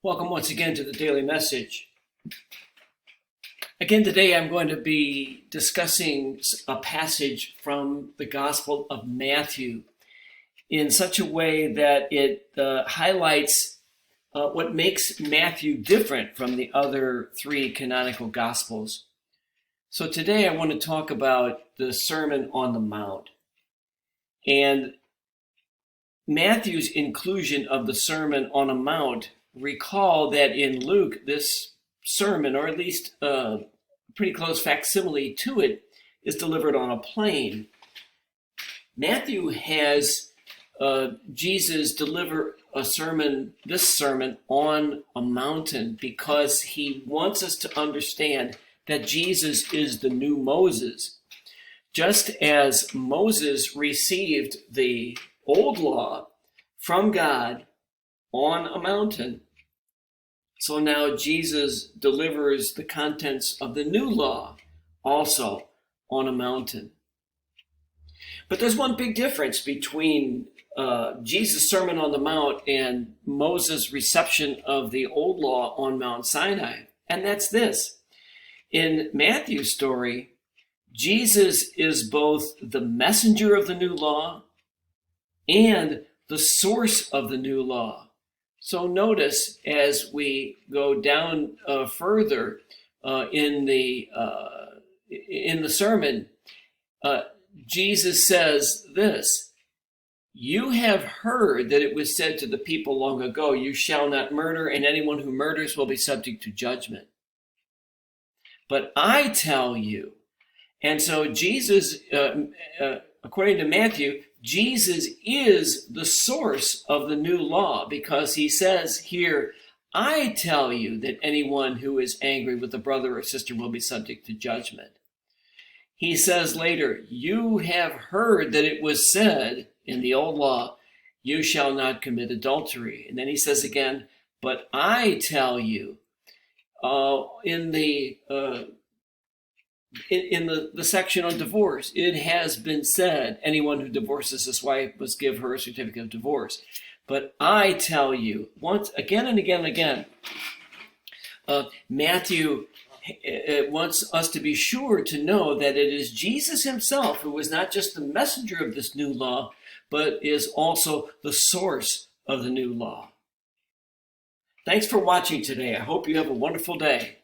Welcome once again to the Daily Message. Again, today I'm going to be discussing a passage from the Gospel of Matthew in such a way that it highlights what makes Matthew different from the other three canonical Gospels. So today I want to talk about the Sermon on the Mount. And Matthew's inclusion of the Sermon on the Mount, recall that in Luke, this sermon, or at least a pretty close facsimile to it, is delivered on a plain. Matthew has Jesus deliver this sermon on a mountain because he wants us to understand that Jesus is the new Moses. Just as Moses received the old law from God on a mountain, so now Jesus delivers the contents of the new law also on a mountain. But there's one big difference between Jesus' Sermon on the Mount and Moses' reception of the old law on Mount Sinai, and that's this. In Matthew's story, Jesus is both the messenger of the new law and the source of the new law. So notice as we go down further in the sermon, Jesus says this: "You have heard that it was said to the people long ago, 'You shall not murder, and anyone who murders will be subject to judgment.' But I tell you," and so Jesus, according to Matthew, Jesus is the source of the new law because he says here, "I tell you that anyone who is angry with a brother or sister will be subject to judgment." He says later, "You have heard that it was said in the old law, 'You shall not commit adultery.'" And then he says again, "But I tell you," in the section on divorce, "It has been said, anyone who divorces his wife must give her a certificate of divorce. But I tell you," once again and again and again, Matthew wants us to be sure to know that it is Jesus himself who is not just the messenger of this new law, but is also the source of the new law. Thanks for watching today. I hope you have a wonderful day.